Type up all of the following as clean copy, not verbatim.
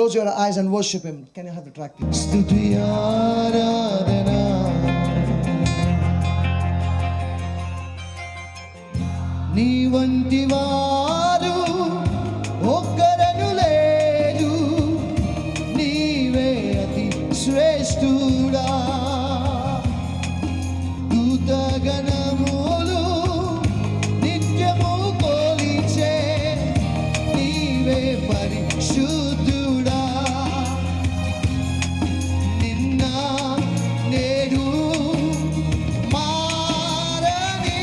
close your eyes and worship Him. Can you have the track, please? స్తుతి ఆరాధన నీ వంటి వారు ఒక్కరను లేరు, నీవే అతి శ్రేష్ఠుడా. దూతగణములు నిత్యము కొలిచే నీవే పరిశుద్ధుడా. నిన్న నేడు మారని.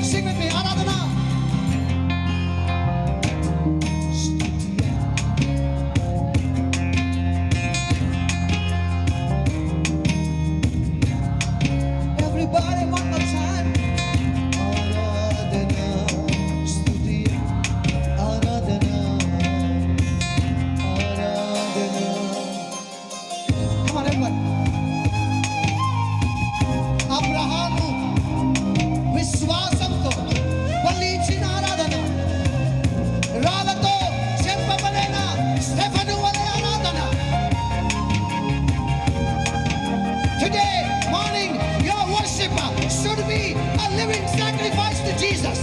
Sing with me, ఆరాధన. Everybody one more time. ఆరాధన, స్తుతి, ఆరాధన, ఆరాధన. Come on, everyone. అబ్రహాము విశ్వాసంతో బలిచ్చిన ఆరాధన, రాళ్ళతో చెంపబడిన స్టెఫను వలె ఆరాధన. Today morning, your worship should be a living sacrifice to Jesus.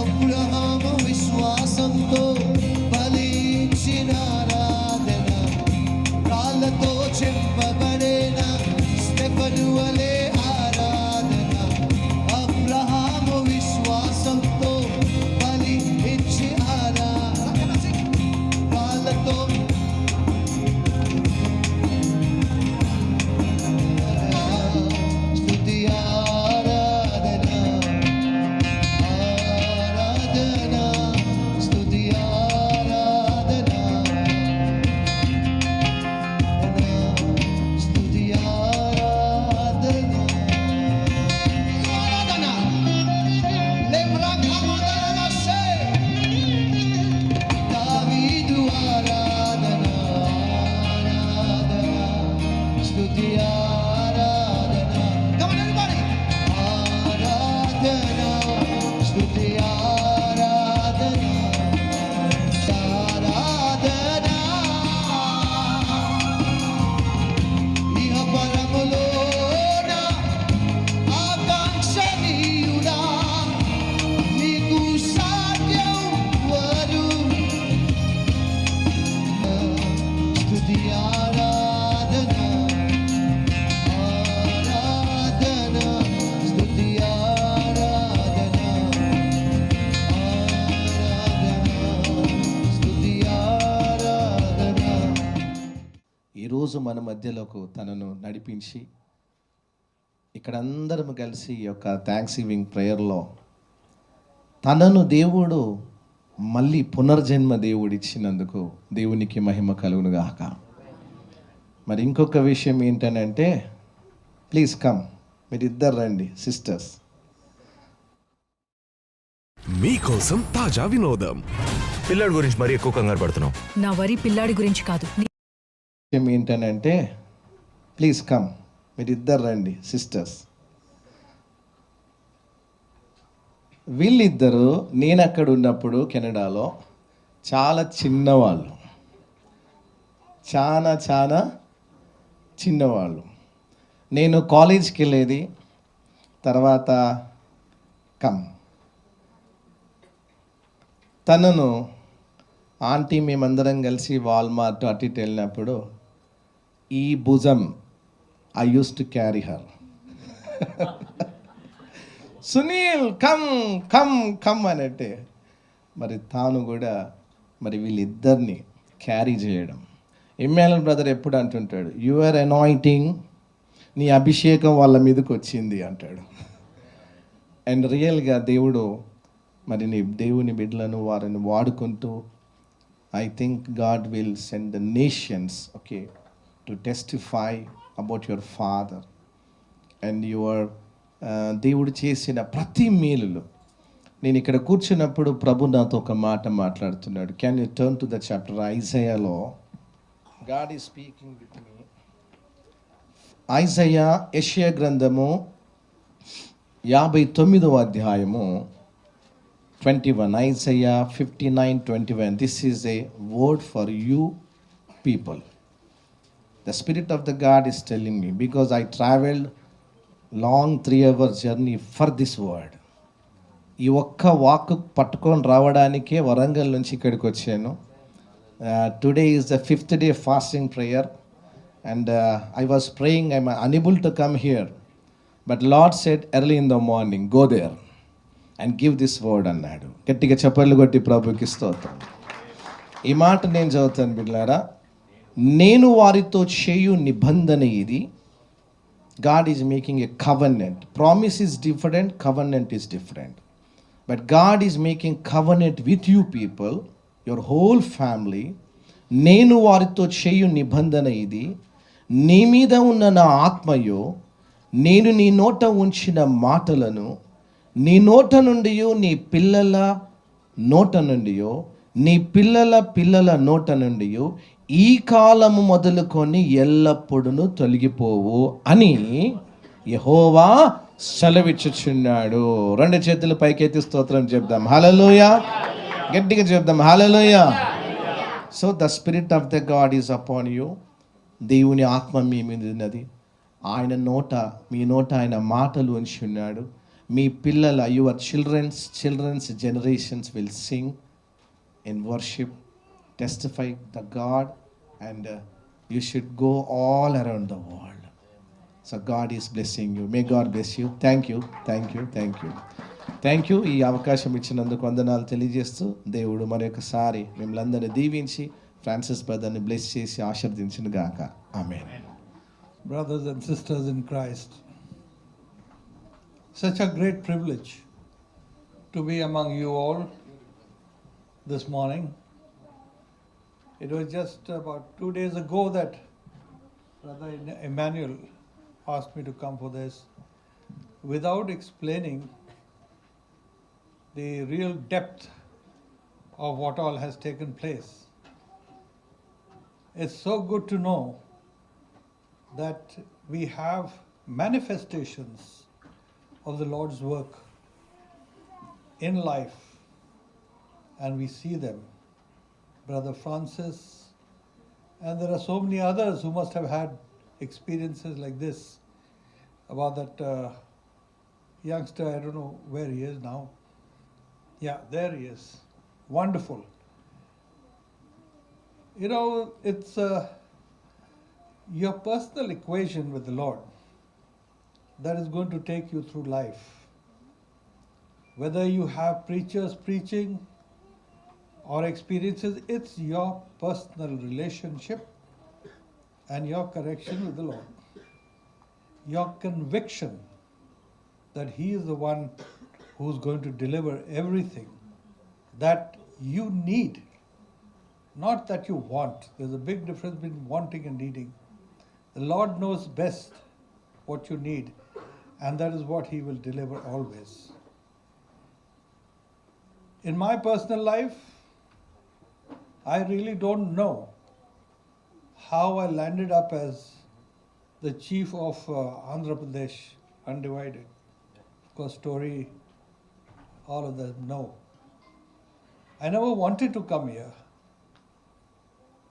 Abraham విశ్వాసంతో బలిచ్చిన ఆరాధన, రాళ్ళతో చెంపబడిన స్టెఫను వలె ఆరాధన. అబ్రహాము విశ్వాసంతో బలి ఇచ్చి ఆరాధన, రాళ్ళతో స్తుతి ఆరాధన, ఆరాధన, స్తుతి ఆరాధన, స్తుతి ఆరాధన, ఆరాధన. లెమ్రాకామదనసే దావీదు ఆరాధన, ఆరాధన, స్తుతి ఆరాధన. Come on, everybody. ఆరాధన, స్తుతి ఆరాధన, ఆరాధన. ఇహ పరములోన ఆకాంక్షణీయుడా, నీకు సాధ్యం వరు. స్తుతి ఆరాధన, ఆరాధన, స్తుతి ఆరాధన, ఆరాధన, స్తుతి ఆరాధన. ఈరోజు మన మధ్యలోకి తనను నడిపించి ఇక్కడ అందరం కలిసి ఈ యొక్క థ్యాంక్స్ గివింగ్ ప్రేయర్లో తనను దేవుడు మళ్ళీ పునర్జన్మ దేవుడు ఇచ్చినందుకు దేవునికి మహిమ కలుగును గాక. మరి ఇంకొక విషయం ఏంటనంటే, ప్లీజ్ కమ్, మీరు ఇద్దరు రండి సిస్టర్స్. మీకోసం తాజా వినోదం. పిల్లాడి గురించి మరీ ఎక్కువ కంగారు పడుతున్నావు. నా వరి పిల్లాడి గురించి కాదు. విషయం ఏంటనంటే, ప్లీజ్ కమ్, మీరు ఇద్దరు రండి సిస్టర్స్. వీళ్ళిద్దరూ నేను అక్కడ ఉన్నప్పుడు కెనడాలో చాలా చిన్నవాళ్ళు, చాలా చిన్నవాళ్ళు. నేను కాలేజ్కి వెళ్ళేది, తర్వాత తనను ఆంటీ మేమందరం కలిసి వాల్మార్ట్ అటు ఇటు వెళ్ళినప్పుడు ఈ భుజం I use to carry her. Sunil come come come అనంటే మరి తాను కూడా మరి వీళ్ళిద్దరిని క్యారీ చేయడం. ఎమ్మెల్యే బ్రదర్ ఎప్పుడు అంటుంటాడు, యువర్ అనాయింటింగ్, నీ అభిషేకం వాళ్ళ మీదకి వచ్చింది అంటాడు. అండ్ రియల్గా దేవుడు మరి నీ దేవుని బిడ్డలను వారిని వాడుకుంటూ I think God will send the nations okay to testify about your father and your దేవుడు చేసిన ప్రతి మేలులు. నేను ఇక్కడ కూర్చున్నప్పుడు ప్రభు నాతో ఒక మాట మాట్లాడుతున్నాడు. Can you turn to the chapter ఐజయాలో? God is speaking with me. Isaiah యెషయా గ్రంథము 59వ అధ్యాయము 21, Isaiah 59:21. This is a word for you people. The Spirit of the God is telling me, because I traveled long 3-hour journey for this word. ఈ ఒక్క walk పట్టుకొని రావడానికే వరంగల్ నుంచి ఇక్కడికి వచ్చాను. Today is the 5th day fasting prayer and I was praying I'm unable to come here, but Lord said early in the morning go there and give this word అన్నాడు. గట్టిగా చప్పట్లు కొట్టి ప్రభుకి స్తోత్రం. ఈ మాట నేను చదువుతాను బిడ్డలారా. నేను వారితో చేయు నిబంధన ఇది. God is making a covenant. Promise is different, covenant is different. But God is making covenant with you people, your whole family. నేను వారితో చేయు నిబంధన ఇది. నీ మీద ఉన్న నా ఆత్మయో, నేను నీ నోట ఉంచిన మాటలను నీ నోట నుండియో, నీ పిల్లల నోట నుండియో, నీ పిల్లల పిల్లల నోట నుండియో ఈ కాలము మొదలుకొని ఎల్లప్పుడూ తొలగిపోవు అని యెహోవా సెలవిచ్చుచున్నాడు. 2 చేతులు పైకెత్తి స్తోత్రం చెప్దాం. హల్లెలూయా. గట్టిగా చెప్దాం hallelujah. So the spirit of the God is upon you. దేవుని ఆత్మ మీ మీద ఉన్నది. ఆయన నోట, మీ నోట ఆయన మాటలు ఉంచి ఉన్నాడు. మీ పిల్లల, your children's generations will sing in worship, testify the God, and you should go all around the world. So God is blessing you. May God bless you. Thank you. ఈ అవకాశం ఇచ్చినందుకు వందనాలు తెలియజేస్తూ దేవుడు మరొకసారి మిమ్మల్ని అందరినీ దీవించి ఫ్రాన్సిస్ బ్రదర్ని బ్లెస్ చేసి ఆశీర్వదించును గాక. ఆమేన్. Brothers and sisters in Christ, such a great privilege to be among you all this morning. It was just about 2 days ago that Brother Emmanuel asked me to come for this without explaining the real depth of what all has taken place. It's so good to know that we have manifestations of the Lord's work in life, and we see them. Brother Francis, and there are so many others who must have had experiences like this. About that youngster, I don't know where he is now. Yeah, there he is. Wonderful. You know, it's your personal equation with the Lord that is going to take you through life. Whether you have preachers preaching or experiences, it's your personal relationship and your connection with the Lord. Your conviction that He is the one who's going to deliver everything that you need, not that you want. There's a big difference between wanting and needing. The Lord knows best what you need, and that is what He will deliver always. In my personal life, I really don't know how I landed up as the chief of Andhra Pradesh Undivided. Because story, all of them know. I never wanted to come here.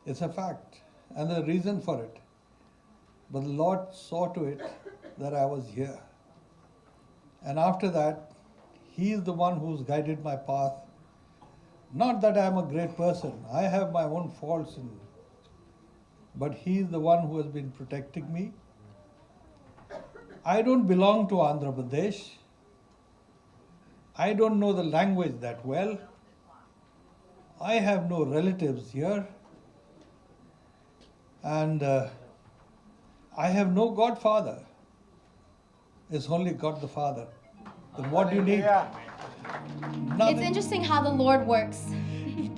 It's a fact, and the reason for it. But the Lord saw to it that I was here. And after that, He is the one who's guided my path. Not that I am a great person. I have my own faults, but He is the one who has been protecting me. I don't belong to Andhra Pradesh. I don't know the language that well. I have no relatives here. And I have no godfather. It's only God the Father. Then what do you need? It's interesting how the Lord works.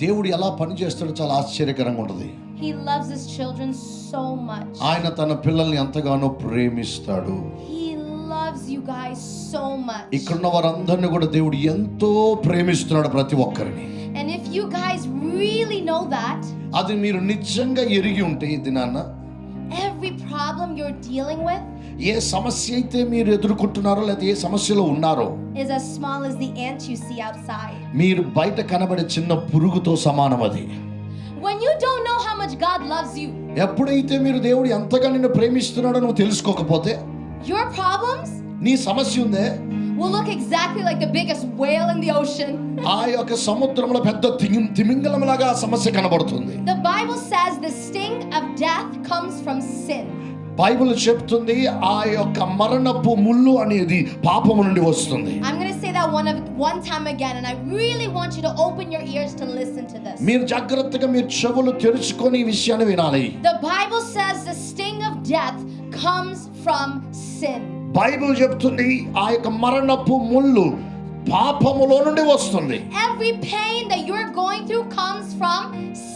దేవుడు ఎలా పని చేస్తాడో చాలా ఆశ్చర్యకరంగా ఉంటుంది. He loves His children so much. ఆయన తన పిల్లల్ని ఎంతగానో ప్రేమిస్తాడు. He loves you guys so much. ఇక్కడున్న వారందరిని కూడా దేవుడు ఎంతో ప్రేమిస్తున్నాడు, ప్రతి ఒక్కరిని. And if you guys really know that, అది మీరు నిజంగా ఎరిగి ఉంటే ఈ దినాన every problem you're dealing with, ఏ సమస్య అయితే మీరు ఎదుర్కొంటున్నారో లేదా ఏ సమస్యలో ఉన్నారో is as small as the ant you see outside. మీరు బయట కనబడే చిన్న పురుగుతో సమానం అది. When you don't know how much God loves you, ఎప్పుడైతే మీరు దేవుడు ఎంతగా నిన్ను ప్రేమిస్తున్నాడో నువ్వు తెలుసుకోకపోతే your problems నీ సమస్య ఉందే will look exactly like the biggest whale in the ocean. ఆ యొక్క సముద్రంలో పెద్ద తిమింగలంలాగా ఆ సమస్య కనబడుతుంది. The Bible says the sting of death comes from sin. Bible చెప్తుంది ఆ యొక్క మరణపు ముళ్ళు అనేది పాపము నుండి వస్తుంది. I'm going to say that one time again, and I really want you to open your ears to listen to this. మీరు జాగ్రత్తగా మీ చెవులు తెరుచుకొని ఈ విషయాన్ని వినాలి. The Bible says the sting of death comes from sin. Bible చెప్తుంది ఆ యొక్క మరణపు ముళ్ళు పాపములో నుండి వస్తుంది. Every pain that you're going through comes from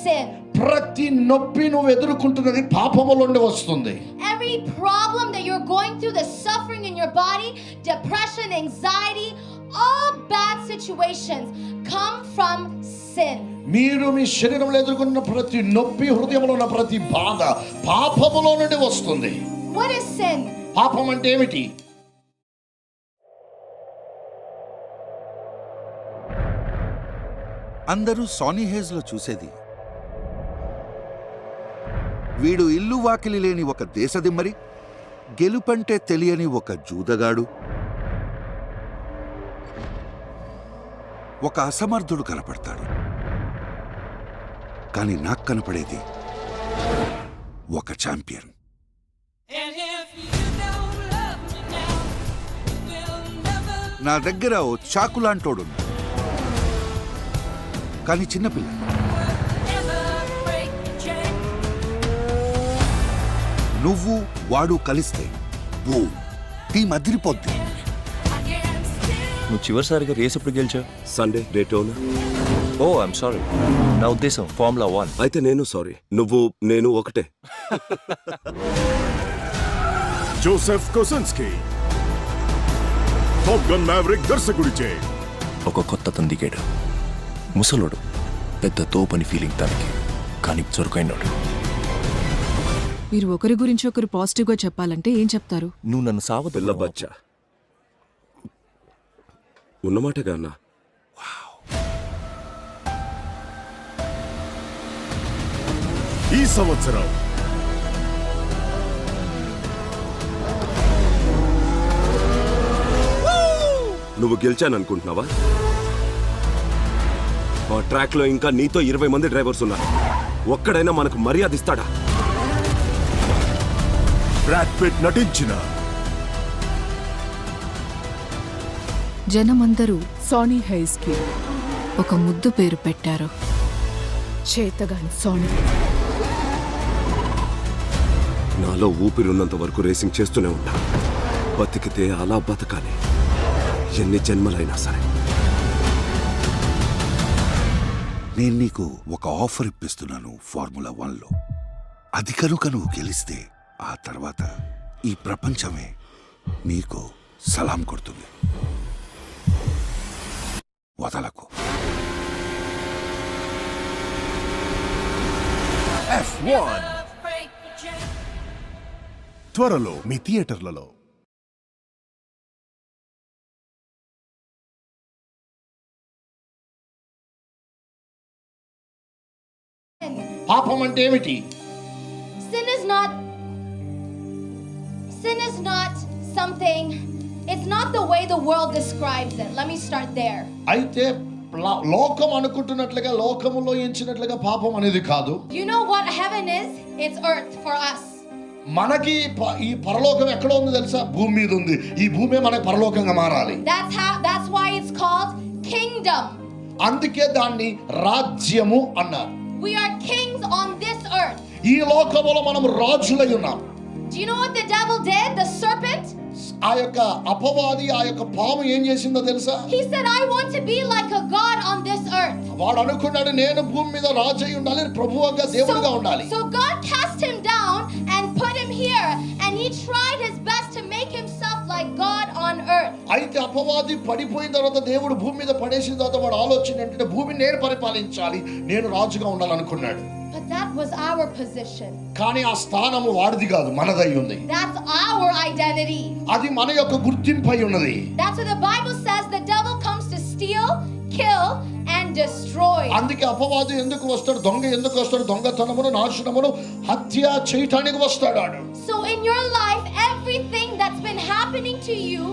sin. ప్రతి నొప్పి నువ్వు ఎదుర్కొంటున్నది పాపములో నుండి వస్తుంది. Every problem that you're going through, the suffering in your body, depression, anxiety, all bad situations come from sin. మీరు మీ శరీరంలో ఎదుర్కొన్న ప్రతి నొప్పి, హృదయంలో ఉన్న ప్రతి బాధ పాపములో నుండి వస్తుంది. What is sin? పాపం అంటే ఏమిటి? అందరూ సానీ హేజ్లో చూసేది వీడు ఇల్లు వాకిలి లేని ఒక దేశదిమ్మరి, గెలుపంటే తెలియని ఒక జూదగాడు, ఒక అసమర్థుడు కనపడతాడు. కానీ నాకు కనపడేది ఒక ఛాంపియన్. నా దగ్గర ఓ చాకులాంటోడు, కానీ చిన్నపిల్ల. నువ్వు వాడు కలిస్తే టీం అదిరిపోద్ది. నువ్వు చివరిసారిగా రేస్ ఎప్పుడు గెలిచావు? Sunday Daytona. Oh I'm sorry, నా ఉద్దేశం ఫార్ములా 1. అయితే నేను సారీ. నేను ఒకటే. Joseph Kosinski Top Gun Maverick దర్శకుడిచే ఒక కొత్త అతను దిగాడు. ముసలోడు, పెద్ద తోపని ఫీలింగ్ తనకి, కానీ చురుకైనాడు. మీరు ఒకరి గురించి ఒకరు పాజిటివ్గా చెప్పాలంటే ఏం చెప్తారు? నువ్వు నన్ను సావదు. పిల్ల బచ్చా ఉన్నమాటగా అన్నా. ఈ సంవత్సరం నువ్వు గెలిచాననుకుంటున్నావా? ఆ ట్రాక్ లో ఇంకా నీతో 20 మంది డ్రైవర్స్ ఉన్నారు. ఒక్కడైనా మనకు మర్యాద ఇస్తాడా? బ్రాడ్ పిట్ నటించిన జనమందరూ సానీ హైస్కి ఒక ముద్దు పేరు పెట్టారు, చేతగాని సానీ. నాలో ఊపిరున్నంత వరకు రేసింగ్ చేస్తూనే ఉంటా. బతికితే అలా బతకాలి, ఎన్ని జన్మలైనా సరే. నేను నీకు ఒక ఆఫర్ ఇప్పిస్తున్నాను ఫార్ములా 1లో. అది కనుక నువ్వు గెలిస్తే ఆ తర్వాత ఈ ప్రపంచమే నీకు సలాం కొడుతుంది. వదలకు. F1 త్వరలో మీ థియేటర్లలో. పాపం అంటే ఏమిటి? Sin is not something, it's not the way the world describes it. Let me start there. అయితే లోకం అనుకుంటున్నట్లుగా, లోకములో ఎంచినట్లుగా పాపం అనేది కాదు. You know what heaven is? It's earth for us. మనకి ఈ పరలోకం ఎక్కడ ఉందో తెలుసా? భూమి మీద ఉంది. ఈ భూమి మనకి పరలోకంగా మారాలి. That's why it's called kingdom. అందుకే దాన్ని రాజ్యము అన్నారు. We are kings on this earth. ఈ లోకములో మనం రాజులై ఉన్నాం. Do you know what the devil did? The serpent? ఆ యొక్క అపవాది, ఆ యొక్క పాము ఏం చేసిందో తెలుసా? He said, I want to be like a god on this earth. వాడు అనుకున్నాడు, నేను భూమి మీద రాజు అయి ఉండాలి, ప్రభువుగా దేవుడిగా ఉండాలి. So God cast him down and put him here, and he tried his best to make himself like God on earth. అయితే అపవాది పడిపోయిన తర్వాత, దేవుడు భూమి మీద పడేసిన తర్వాత వాడు ఆలోచన ఏంటంటే, భూమిని నేను పరిపాలించాలి, నేను రాజుగా ఉండాలనుకున్నాడు. But That was our position. కానీ ఆ స్థానము వాడిది కాదు, మనదై ఉంది. That's our identity. అది మన యొక్క గుర్తింపై ఉన్నది. That's what the Bible says. The devil comes to steal, kill, and destroy. అందుకే అపవాది ఎందుకు వస్తాడు, దొంగ ఎందుకు వస్తాడు, దొంగతనమును, నాశనమును, హత్య చేయటానికి వస్తాడు. So in your life, everything that's been happening to you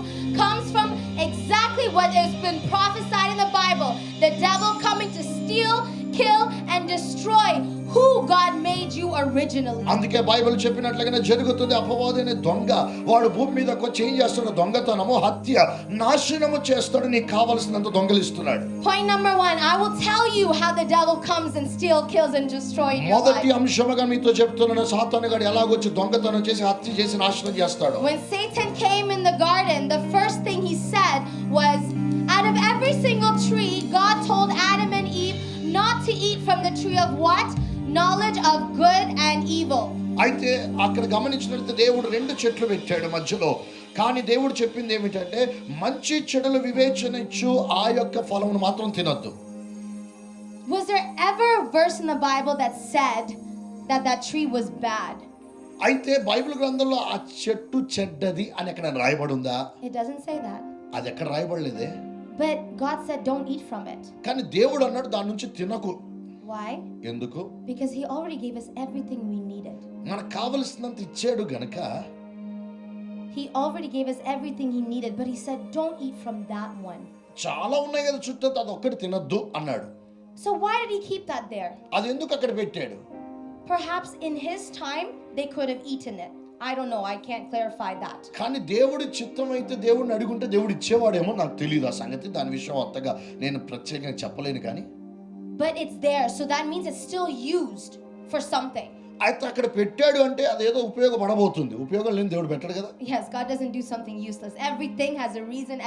comes from exactly what has been prophesied in the Bible. The devil coming to steal, kill, and destroy who God made you originally. అందుకే Bible చెప్పినట్లుగానే జరుగుతుంది. అపవాది అనే దొంగ వాడు భూమి మీదకి వచ్చి ఏం చేస్తాడు, దొంగతనము, హత్య, నాశనము చేస్తాడు. నీకు కావలసినంత దొంగలిస్తున్నాడు. Point number 1, I will tell you how the devil comes and steals, kills, and destroys your మొదటి life. అంశముగా మీతో చెప్తున్నాను, సాతానుగాడు ఎలాగొచ్చి దొంగతనం చేసి, హత్య చేసి, నాశనం చేస్తాడు. When Satan came in the garden, the first thing he said was, out of every single tree, God told Adam and Eve not to eat from the tree of what? Knowledge of good and evil. అయితే అక్కడ గమనించినట్లయితే దేవుడు 2 చెట్లు పెట్టాడు మధ్యలో. కానీ దేవుడు చెప్పింది ఏమిటంటే, మంచి చెడుల వివేచన ఇచ్చు ఆ యొక్క ఫలమును మాత్రం తినొద్దు. Was there ever a verse in the Bible that said that tree was bad? అయితే బైబిల్ గ్రంథంలో ఆ చెట్టు చెడ్డది అని ఎక్కడ రాయబడి ఉందా? It doesn't say that. అది ఎక్కడ రాయబడలేదే. But God said don't eat from it. కానీ దేవుడు అన్నాడు దాని నుంచి తినకు. Why? ఎందుకు? Because he already gave us everything we needed. మనకు కావలసినంత ఇచ్చాడు గనక. He already gave us everything he needed, but he said don't eat from that one. చాలా ఉన్నాయి కదా చుట్టూ, అది ఒక్కటి తినొద్దు అన్నాడు. So why did he keep that there? అది ఎందుకు అక్కడ పెట్టాడు? Perhaps in his time they could have eaten it. I don't know, I can't clarify that. కానీ దేవుడి చిత్తం అయితే దేవుడిని అడుగుంటే దేవుడు ఇచ్చేవాడేమో, నాకు తెలియదు ఆ సంగతి. దాని విషయం అంతగా నేను ప్రత్యేకంగా చెప్పలేను. కానీ But it's there, so that means it's still used for something. అయితే అక్కడ పెట్టాడు అంటే అదేదో ఉపయోగపడబోతుంది. ఉపయోగం లేని దేవుడు పెట్టాడు కదా. Yes, God doesn't do something useless. Everything has a reason,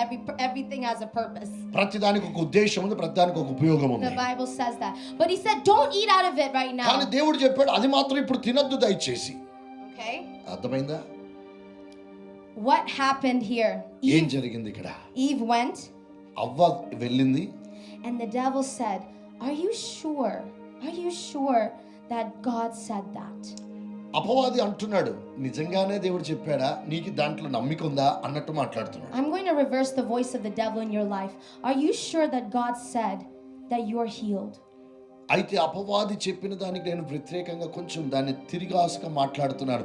everything has a purpose. ప్రతిదానికి ఒక ఉద్దేశం ఉంది, ప్రతిదానికి ఒక ఉపయోగం ఉంది. The Bible says that. But he said don't eat out of it right now. కానీ దేవుడు చెప్పాడు అది మాత్రం ఇప్పుడు తినొద్దు దయచేసి. Okay? అర్థమైందా? What happened here? ఏం జరిగింది ఇక్కడ? Eve went. అవ్వ వెళ్ళింది. And the devil said, Are you sure that God said that? అపవాది అంటున్నాడు, నిజంగానే దేవుడు చెప్పాడా, నీకు దాంట్లో నమ్మిక ఉందా అన్నట్టు మాట్లాడుతున్నాడు. I'm going to reverse the voice of the devil in your life. Are you sure that God said that you're healed? అయితే అపవాది చెప్పిన దానికి నేను వ్యతిరేకంగా కొంచెం దాన్ని తిరిగాసుగా మాట్లాడుతున్నాడు.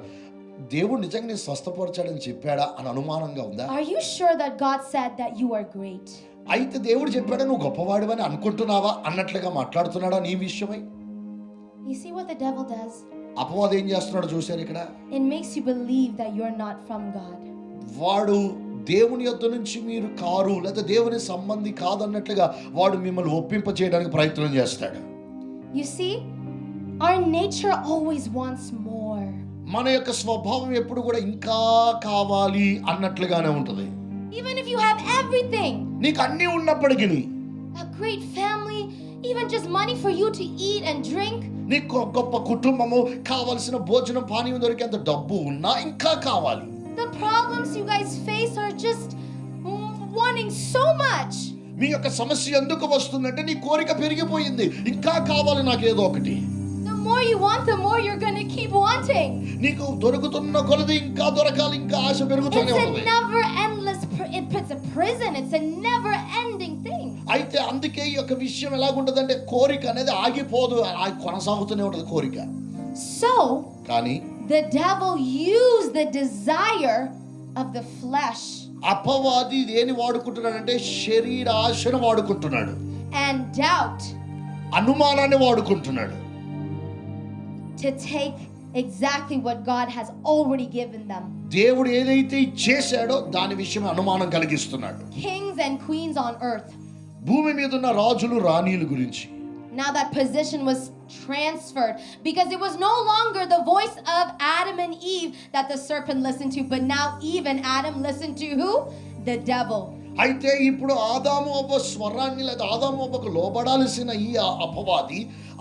దేవుడు నిజంగా నేను స్వస్థపరచాడని చెప్పాడా అని అనుమానంగా ఉందా? Are you sure that God said that you are great? అయితే దేవుడు చెప్పాడా నువ్వు గొప్పవాడివని అనుకుంటున్నావా అన్నట్లుగా మాట్లాడుతున్నాడా నీ విషయమై? You see what the devil does? అపవాది ఏం చేస్తున్నాడు చూశారు ఇక్కడ? It makes you believe that you're not from God. వాడు దేవుని యొద్ద నుంచి మీరు కారు లేదా దేవుని సంబంధి కాదన్నట్లుగా వాడు మిమ్మల్ని ఒప్పింప చేయడానికి ప్రయత్నం చేస్తాడు. You see, our nature always wants more. మన యొక్క స్వభావం ఎప్పుడు కూడా ఇంకా కావాలి అన్నట్లుగానే ఉంటుంది. Even if you have everything, నీకు అన్నీ ఉన్నప్పటికీ, a great family, even just money for you to eat and drink, నీకు గొప్ప కుటుంబము, కావాల్సిన భోజనం పానీయం దొరికేంత డబ్బు ఉన్నా ఇంకా కావాలి. the problems you guys face are just wanting so much. మీ యొక్క సమస్య ఎందుకు వస్తుందంటే నీ కోరిక పెరిగిపోయింది, ఇంకా కావాలి నాకేదో ఒకటి. The more you want, the more you're going to keep wanting. నీకు దొరుకుతున్న కొలది ఇంకా దొరకాలి, ఇంకా ఆశ పెరుగుతూనే It's ఉంటుంది. a never endless it's a prison. It's a never ending thing. అయితే అందుకే ఈ యొక్క విషయం ఎలాగుంటదంటే కోరిక అనేది ఆగిపోదు, కొనసాగుతూనే ఉంటుంది కోరిక. So కానీ the devil used the desire of the flesh అపవాది దేని వాడుకుంటున్నాడంటే శరీర ఆశను వాడుకుంటున్నాడు, and doubt అనుమానాన్ని వాడుకుంటున్నాడు. to take exactly what God has already given them. దేవుడు ఏదైతే చేశాడో దాని విషయమే అనుమానం కలిగిస్తున్నాడు. Kings and queens on earth. భూమి మీద ఉన్న రాజులు రాణీల గురించి. Now that position was transferred because it was no longer the voice of Adam and Eve that the serpent listened to, but now Eve and Adam listened to who? The devil. అయితే ఇప్పుడు ఆదాము అవ్వ స్వరాన్ని లేదా ఆదాము అవ్వకు లోబడాల్సిన ఈ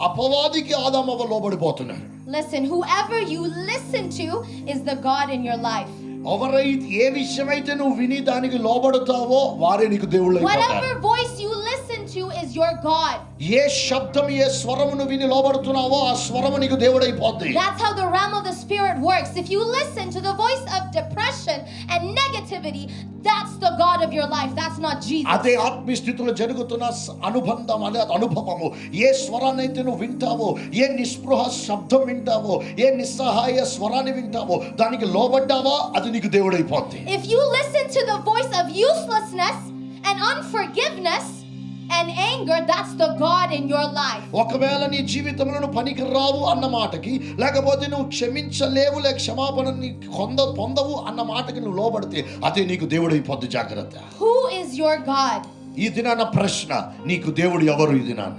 అపవాదికి ఆదాము అవ్వ లోబడిపోతున్నారు. Listen, whoever you listen to is the God in your life. ఎవరైతే ఏ విషయమైతే నువ్వు విని దానికి లోబడతావో వారే నీకు దేవుళ్ళు అయిపోతారు. Whatever voice you listen to is your God. ఏ శబ్దం ఏ స్వరమును విని లోబడుతున్నావో ఆ స్వరము నీకు దేవుడైపోద్ది. That's how the realm of the spirit works. If you listen to the voice of depression and negativity, that's the God of your life. That's not Jesus. అదే ఆత్మీయ స్థితిలో జరుగుతున్న అనుబంధం అనే అనుభవము. ఏ స్వరాన్ని అయితే నువ్వు వింటావో, ఏ నిస్పృహ శబ్దం వింటావో, ఏ నిస్సహాయ స్వరాన్ని వింటావో, దానికి లోబడ్డావా అది నీకు దేవుడైపోద్ది. If you listen to the voice of uselessness and unforgiveness and anger, that's the God in your life. ఒకవేళ నీ జీవితంలో నువ్వు పనికి రావు అన్న మాటకి, లేకపోతే నువ్వు క్షమించలేవు లేక క్షమాపణని పొందవు అన్న మాటకి నువ్వు లోబడితే అదే నీకు దేవుడైపోద్ది. జాగ్రత్త. Who is your God? ఈ దినాన ప్రశ్న, నీకు దేవుడు ఎవరు ఈ దినాన?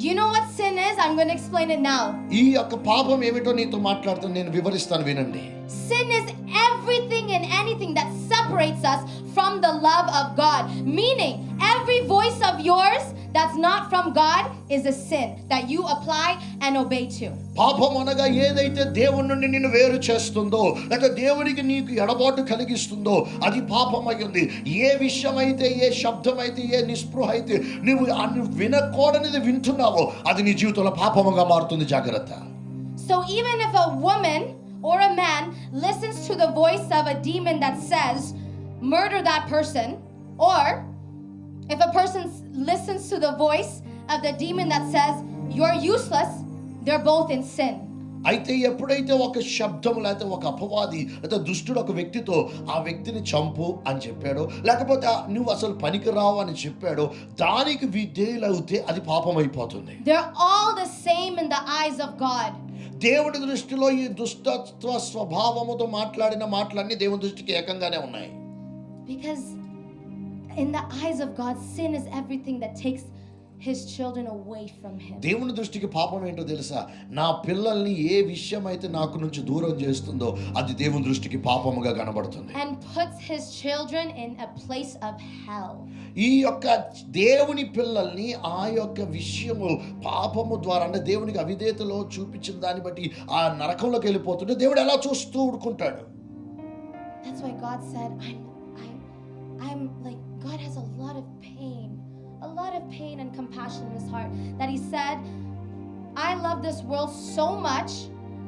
You know what sin is? I'm going to explain it now. ఈ యొక్క పాపం ఏమిటో నీతో మాట్లాడుతాను, నేను వివరిస్తాను, వినండి. Sin is everything and anything that separates us from the love of God. Meaning, every voice of yours that's not from God is a sin that you apply and obey to. పాపం అనగా ఏదైతే దేవుని నుండి నిన్ను వేరు చేస్తుందో, లేక దేవునికి నీకు ఎడబాటు కలిగిస్తుందో అది పాపం అయ్యింది. ఏ విషయం అయితే, ఏ శబ్దం అయితే, ఏ నిస్పృహ అయితే నువ్వు వినకూడనిది వింటున్నావో అది నీ జీవితంలో పాపముగా మారుతుంది. జాగ్రత్త. So even if a woman or a man listens to the voice of a demon that says, murder that person, or if a person listens to the voice of the demon that says, you're useless, they're both in sin. అయితే ఎప్పుడైతే ఒక శబ్దం లేకపోతే ఒక అపవాది లేదా దుష్టుడు ఒక వ్యక్తితో ఆ వ్యక్తిని చంపు అని చెప్పాడో, లేకపోతే నువ్వు అసలు పనికి రావు అని చెప్పాడో, దానికి విధేయులవుతే అది పాపం అయిపోతుంది. They're all the same in the eyes of God. దేవుడి దృష్టిలో ఈ దుష్టత్వ స్వభావముతో మాట్లాడిన మాటలన్నీ దేవుని దృష్టికి ఏకంగానే ఉన్నాయి. Because in the eyes of God, sin is everything that takes his children away from him. దేవుని దృష్టికి పాపం ఏంటో తెలుసా? నా పిల్లల్ని ఏ విషయం అయితే నాకు నుంచి దూరం చేస్తుందో అది దేవుని దృష్టికి పాపముగా కనబడుతుంది. And puts his children in a place of hell. ఈ యొక్క దేవుని పిల్లల్ని ఆ యొక్క విషయము పాపము ద్వారా, అంటే దేవునికి అవిధేయతలో చూపించిన దాన్ని బట్టి ఆ నరకంలోకి వెళ్ళిపోతుంటే దేవుడు ఎలా చూస్తూ ఊరుకుంటాడు? That's why God said, I'm like, God has a lot of pain and compassion in his heart, that he said, I love this world so much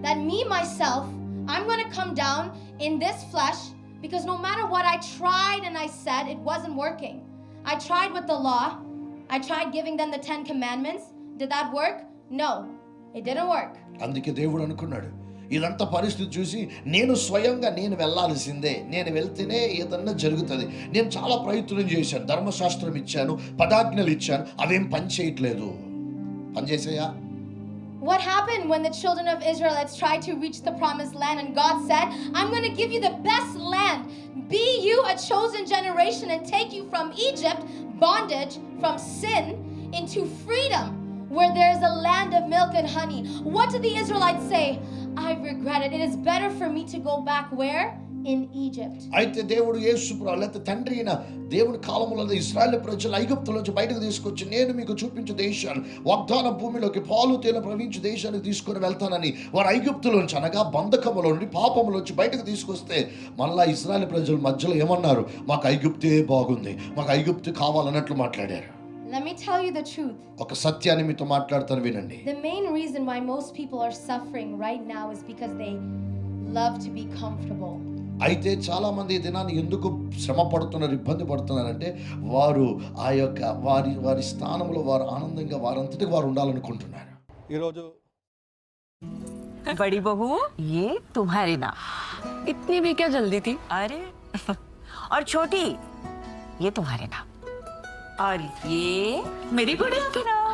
that me myself, I'm going to come down in this flesh, because no matter what I tried and I said, it wasn't working. I tried with the law. I tried giving them the 10 commandments. Did that work? No, it didn't work. అందుకే దేవుడు అనుకున్నాడు, ఇదంతా పరిస్థితి చూసి నేను స్వయంగా నేను వెళ్ళాల్సిందే, నేను వెళ్తేనే ఏదన్నా జరుగుతుంది. నేను చాలా ప్రయత్నం చేశాను, ధర్మశాస్త్రం ఇచ్చాను, పదాజ్ఞలు ఇచ్చాను, అవేం పని చేయట్లేదు. పనిచేసాయా? What happened when the children of Israelites tried to reach the promised land and God said, I'm going to give you the best land. Be you a chosen generation and take you from Egypt, bondage, from sin, into freedom, where there is a land of milk and honey. What did the Israelites say? I regret it. It is better for me to go back where? In Egypt. అయితే దేవుడు యేసుప్రభు లేకపోతే తండ్రి అయిన దేవుని కాలంలో ఇశ్రాయేలు ప్రజలు ఐగుప్తుల నుంచి బయటకు తీసుకొచ్చి నేను మీకు చూపించే దేశాన్ని, వాగ్దాన భూమిలోకి పాలు తేనె ప్రవహించే దేశానికి తీసుకొని వెళ్తానని వారు ఐగుప్తులోంచి అనగా బంధకములో నుండి పాపములోంచి బయటకు తీసుకొస్తే మళ్ళా ఇశ్రాయేలు ప్రజల మధ్యలో ఏమన్నారు? మాకు ఐగుప్తే బాగుంది, మాకు ఐగుప్తు కావాలన్నట్లు మాట్లాడారు. Let me tell you the truth. ఒక సత్యాన్ని మీతో మాట్లాడతాను, వినండి. The main reason why most people are suffering right now is because they love to be comfortable. అయితే చాలా మంది ఈ దినాన్ని ఎందుకు శ్రమ పడుతున్నారు, ఇబ్బంది పడుతున్నారంటే వారు ఆ యొక్క వారి స్థానంలో వారు ఆనందంగా వారంతటికి వారు ఉండాలనుకుంటున్నారు. ఈరోజు बड़ी बहू, ये तुम्हारी नाम। इतनी भी क्या जल्दी थी? अरे और छोटी, ये तुम्हारे नाम। और ये मेरी गुड़िया के नाम।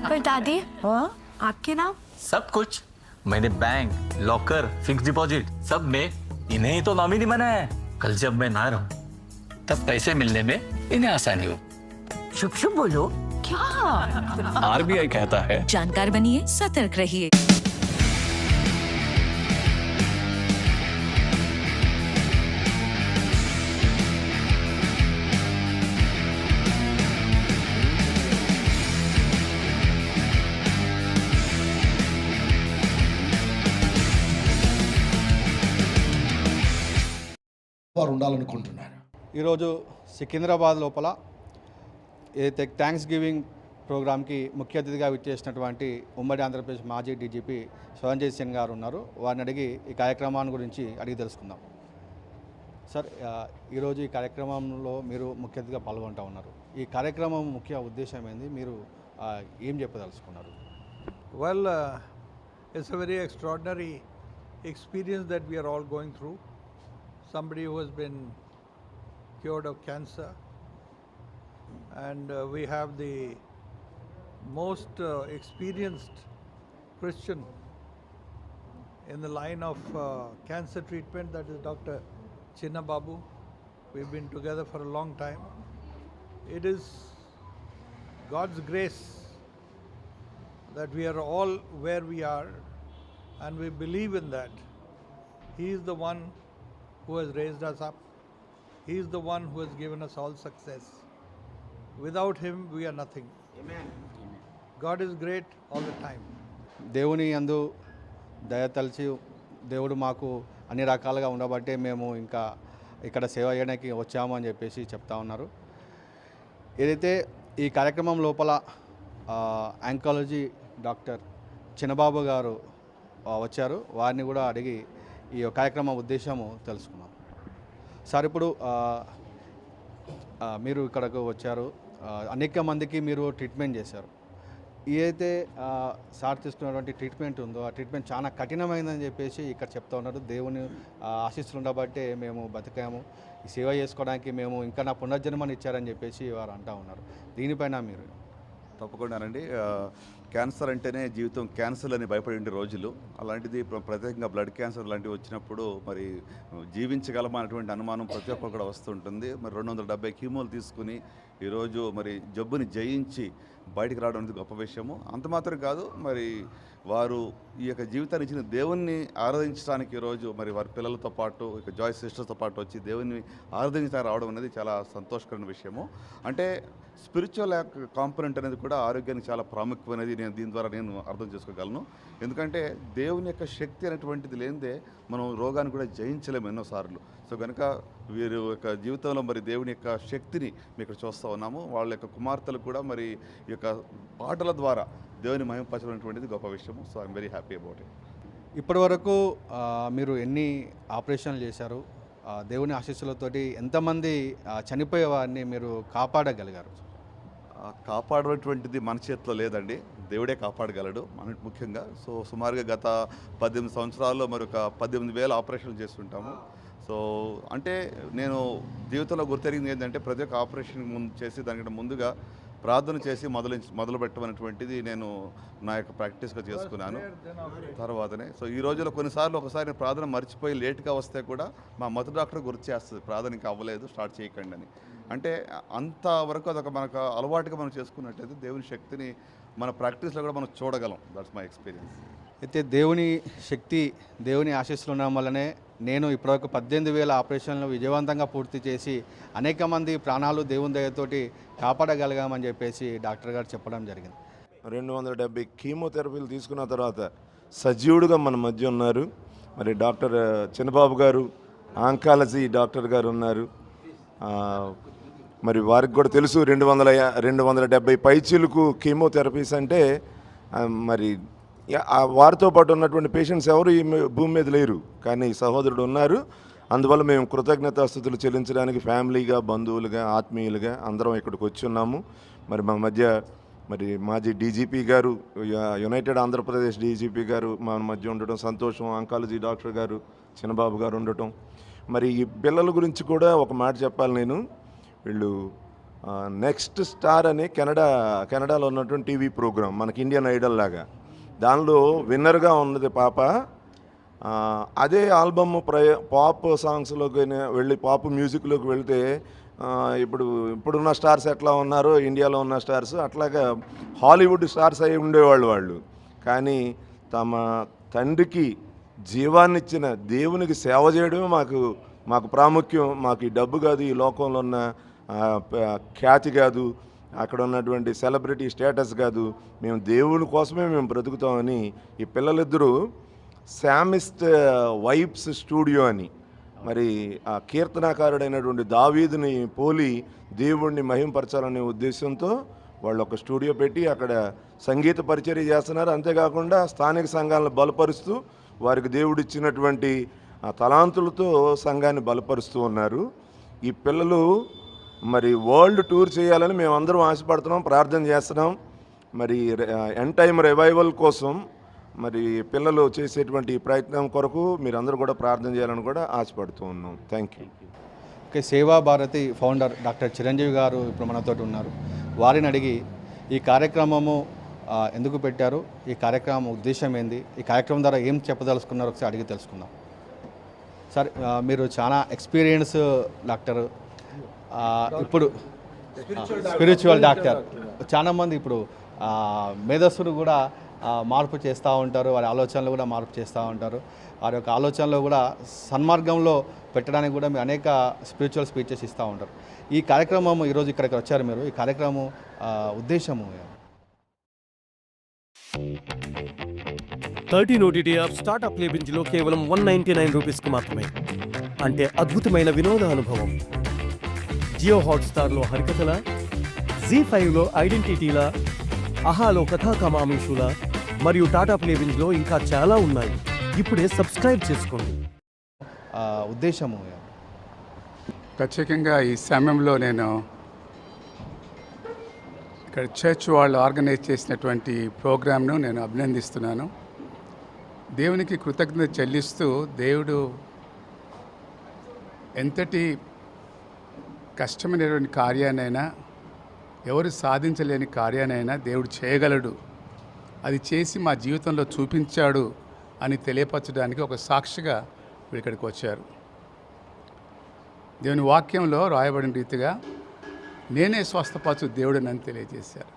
पर दादी, हाँ? आपके नाम? सब कुछ मैंने बैंक, लॉकर, फिक्स डिपॉजिट सब में इन्हें ही तो नॉमिनी बनाया है। कल जब मैं ना रहूं तब पैसे मिलने में इन्हें आसानी हो। शुभ शुभ बोलो। क्या? आरबीआई कहता है जानकार बनिए, सतर्क रहिए। వారు ఉండాలనుకుంటున్నారు. ఈరోజు సికింద్రాబాద్ లోపల ఏదైతే థ్యాంక్స్ గివింగ్ ప్రోగ్రామ్కి ముఖ్య అతిథిగా విచ్చేసినటువంటి ఉమ్మడి ఆంధ్రప్రదేశ్ మాజీ డీజీపీ శివరంజిత్ సింగ్ గారు ఉన్నారు. వారిని అడిగి ఈ కార్యక్రమాన్ని గురించి అడిగి తెలుసుకుందాం. సార్, ఈరోజు ఈ కార్యక్రమంలో మీరు ముఖ్య అతిథిగా పాల్గొంటూ ఉన్నారు. ఈ కార్యక్రమం ముఖ్య ఉద్దేశం ఏంది, మీరు ఏం చెప్పదలుచుకున్నారు? Well, it's a very extraordinary experience that we are all going through. Somebody who has been cured of cancer, and we have the most experienced Christian in the line of cancer treatment, that is Dr. Chinna Babu. We've been together for a long time. It is God's grace that we are all where we are, and we believe in that. He is the one who has raised us up. He is the one who has given us all success. Without him, we are nothing. Amen. God is great all the time. దేవుని యందు దయతలిచి దేవుడు మాకు అన్ని రకాలుగా ఉండబట్టే మేము ఇంకా ఇక్కడ సేవ చేయడానికి వచ్చాము అని చెప్పేసి చెప్తా ఉన్నారు. ఏదైతే ఈ కార్యక్రమం లోపల ఆంకాలజీ డాక్టర్ చిన్నబాబు గారు వచ్చారు, వారిని కూడా అడిగి ఈ కార్యక్రమం ఉద్దేశము తెలుసుకున్నాం. సార్, ఇప్పుడు మీరు ఇక్కడకు వచ్చారు, అనేక మందికి మీరు ట్రీట్మెంట్ చేశారు. ఏదైతే సార్ తీసుకున్నటువంటి ట్రీట్మెంట్ ఉందో ఆ ట్రీట్మెంట్ చాలా కఠినమైందని చెప్పేసి ఇక్కడ చెప్తా ఉన్నారు. దేవుని ఆశీస్సులు ఉండబట్టే మేము బతికాము, ఈ సేవ చేసుకోవడానికి మేము ఇంకా నా పునర్జన్మని ఇచ్చారని చెప్పేసి వారు అంటూ ఉన్నారు. దీనిపైన మీరు? తప్పకుండానండి. క్యాన్సర్ అంటేనే జీవితం క్యాన్సర్ అని భయపడే రోజులు, అలాంటిది ప్రత్యేకంగా బ్లడ్ క్యాన్సర్ లాంటివి వచ్చినప్పుడు మరి జీవించగలమా అనేటువంటి అనుమానం ప్రతి ఒక్కరు కూడా వస్తుంటుంది. మరి 270 కీమోలు తీసుకుని ఈరోజు మరి జబ్బుని జయించి బయటికి రావడం అనేది గొప్ప విషయము. అంత మాత్రం కాదు, మరి వారు ఈ యొక్క జీవితాన్ని ఇచ్చిన దేవుణ్ణి ఆరాధించడానికి ఈరోజు మరి వారి పిల్లలతో పాటు ఇక జాయ్ సిస్టర్స్తో పాటు వచ్చి దేవుణ్ణి ఆరాధించడానికి రావడం అనేది చాలా సంతోషకరమైన విషయము. అంటే స్పిరిచువల్ కాంపొనెంట్ అనేది కూడా ఆరోగ్యానికి చాలా ప్రాముఖ్యమైనది దీని ద్వారా నేను అర్థం చేసుకోగలను. ఎందుకంటే దేవుని యొక్క శక్తి అనేటువంటిది లేనిదే మనం రోగాన్ని కూడా జయించలేము ఎన్నోసార్లు. సో కనుక వీరి యొక్క జీవితంలో మరి దేవుని యొక్క శక్తిని మేము ఇక్కడ చూస్తూ ఉన్నాము. వాళ్ళ యొక్క కుమార్తెలు కూడా మరి ఈ యొక్క పాటల ద్వారా దేవుని మహిమపరచడం గొప్ప విషయము. So I'm very happy about it. ఇప్పటి వరకు మీరు ఎన్ని ఆపరేషన్లు చేశారు? దేవుని ఆశీస్సులతోటి ఎంతమంది చనిపోయే వారిని మీరు కాపాడగలిగారు? కాపాడేటువంటిది మన చేతిలో లేదండి, దేవుడే కాపాడగలడు ముఖ్యంగా. సో సుమారుగా గత 18 సంవత్సరాల్లో మరి ఒక 18,000 ఆపరేషన్లు చేస్తుంటాము. సో అంటే నేను జీవితంలో గుర్తెరిగింది ఏంటంటే ప్రతి ఒక్క ఆపరేషన్ చేసి దానికంటే ముందుగా ప్రార్థన చేసి మొదలు పెట్టమనేటువంటిది నేను నా యొక్క ప్రాక్టీస్గా చేసుకున్నాను తర్వాతనే. సో ఈ రోజుల్లో కొన్నిసార్లు ఒకసారి ప్రార్థన మర్చిపోయి లేట్గా వస్తే కూడా మా మత డాక్టర్ గుర్తు చేస్తుంది, ప్రార్థన ఇంకా అవ్వలేదు, స్టార్ట్ చేయకండి అని. అంటే అంతవరకు అదొక మనకు అలవాటుగా మనం చేసుకున్నట్లయితే దేవుని శక్తిని మన ప్రాక్టీస్లో కూడా మనం చూడగలం. That's my experience. అయితే దేవుని శక్తి, దేవుని ఆశీస్సులు ఉండడం వల్లనే నేను ఇప్పటివరకు 18,000 ఆపరేషన్లు విజయవంతంగా పూర్తి చేసి అనేక మంది ప్రాణాలు దేవుని దయతోటి కాపాడగలిగామని చెప్పేసి డాక్టర్ గారు చెప్పడం జరిగింది. 270 కీమోథెరపీలు తీసుకున్న తర్వాత సజీవుడుగా మన మధ్య ఉన్నారు. మరి డాక్టర్ చిన్నబాబు గారు, ఆంకాలజీ డాక్టర్ గారు ఉన్నారు. మరి వారికి కూడా తెలుసు 270 పైచీలకు కీమోథెరపీస్ అంటే మరి వారితో పాటు ఉన్నటువంటి పేషెంట్స్ ఎవరు ఈ భూమి మీద లేరు, కానీ సహోదరుడు ఉన్నారు. అందువల్ల మేము కృతజ్ఞతాస్తుతులు చెల్లించడానికి ఫ్యామిలీగా, బంధువులుగా, ఆత్మీయులుగా అందరం ఇక్కడికి వచ్చి ఉన్నాము. మరి మా మధ్య మరి మాజీ డీజీపీ గారు, యునైటెడ్ ఆంధ్రప్రదేశ్ డీజీపీ గారు మా మధ్య ఉండటం సంతోషం. ఆంకాలజీ డాక్టర్ గారు చిన్నబాబు గారు ఉండటం. మరి ఈ పిల్లల గురించి కూడా ఒక మాట చెప్పాలి నేను. వీళ్ళు నెక్స్ట్ స్టార్ అని కెనడాలో ఉన్నటువంటి టీవీ ప్రోగ్రాం, మనకి ఇండియన్ ఐడల్ లాగా, దానిలో విన్నర్గా ఉన్నది పాప. అదే ఆల్బమ్ పాప్ సాంగ్స్లోకి వెళ్ళి పాప్ మ్యూజిక్లోకి వెళితే ఇప్పుడున్న స్టార్స్ ఎట్లా ఉన్నారో ఇండియాలో ఉన్న స్టార్స్ అట్లాగా హాలీవుడ్ స్టార్స్ అయి ఉండేవాళ్ళు వాళ్ళు. కానీ తమ తండ్రికి జీవాన్నిచ్చిన దేవునికి సేవ చేయడమే మాకు ప్రాముఖ్యం. మాకు ఈ డబ్బు కాదు, ఈ లోకంలో ఉన్న ఖ్యాతి కాదు, అక్కడ ఉన్నటువంటి సెలబ్రిటీ స్టేటస్ కాదు, మేము దేవుని కోసమే మేము బ్రతుకుతామని ఈ పిల్లలిద్దరూ శామిస్ట్ వైబ్స్ స్టూడియో అని మరి ఆ కీర్తనాకారుడైనటువంటి దావీదుని పోలి దేవుణ్ణి మహింపరచాలనే ఉద్దేశంతో వాళ్ళు ఒక స్టూడియో పెట్టి అక్కడ సంగీత పరిచర్య చేస్తున్నారు. అంతేకాకుండా స్థానిక సంఘాలను బలపరుస్తూ వారికి దేవుడిచ్చినటువంటి తలాంతులతో సంఘాన్ని బలపరుస్తూ ఉన్నారు. ఈ పిల్లలు మరి వరల్డ్ టూర్ చేయాలని మేమందరం ఆశపడుతున్నాం, ప్రార్థన చేస్తున్నాం. మరి ఎండ్ టైమ్ రివైవల్ కోసం మరి పిల్లలు చేసేటువంటి ప్రయత్నం కొరకు మీరందరూ కూడా ప్రార్థన చేయాలని కూడా ఆశపడుతూ ఉన్నాం. Thank you. ఓకే, సేవా భారతి ఫౌండర్ డాక్టర్ చిరంజీవి గారు ఇప్పుడు మనతో ఉన్నారు. వారిని అడిగి ఈ కార్యక్రమము ఎందుకు పెట్టారు, ఈ కార్యక్రమం ఉద్దేశం ఏంది, ఈ కార్యక్రమం ద్వారా ఏం చెప్పదలుచుకున్నారో ఒకసారి అడిగి తెలుసుకుందాం. సార్, మీరు చాలా ఎక్స్పీరియన్స్ డాక్టర్, ఇప్పుడు స్పిరిచువల్ డాక్టర్. చాలామంది ఇప్పుడు మేధస్సులు కూడా మార్పు చేస్తూ ఉంటారు, వారి ఆలోచనలు కూడా మార్పు చేస్తూ ఉంటారు. వారి యొక్క ఆలోచనలో కూడా సన్మార్గంలో పెట్టడానికి కూడా మీరు అనేక స్పిరిచువల్ స్పీచెస్ ఇస్తూ ఉంటారు. ఈ కార్యక్రమం ఈరోజు ఇక్కడికి వచ్చారు మీరు, ఈ కార్యక్రమం ఉద్దేశము 13 OTT యాప్ స్టార్టప్ లేబింజ్లో కేవలం 199 రూపీస్కి మాత్రమే. అంటే అద్భుతమైన వినోద అనుభవం. జియో హాట్స్టార్లో హరికథల, జీ5లో ఐడెంటిటీల, ఆహాలో కథాకమామీషుల మరియు టాటా ప్లేబింజ్లో ఇంకా చాలా ఉన్నాయి. ఇప్పుడే సబ్స్క్రైబ్ చేసుకోండి. ఉద్దేశము ప్రత్యేకంగా ఈ సమయంలో నేను ఇక్కడ చర్చ్ వాళ్ళు ఆర్గనైజ్ చేసినటువంటి ప్రోగ్రామ్ను నేను అభినందిస్తున్నాను. దేవునికి కృతజ్ఞత చెల్లిస్తూ, దేవుడు ఎంతటి కష్టమైనటువంటి కార్యానైనా, ఎవరు సాధించలేని కార్యానైనా దేవుడు చేయగలడు, అది చేసి మా జీవితంలో చూపించాడు అని తెలియపరచడానికి ఒక సాక్షిగా వీళ్ళు ఇక్కడికి వచ్చారు. దేవుని వాక్యంలో రాయబడిన రీతిగా నేనే స్వస్థపరచు దేవుడిని తెలియజేశారు.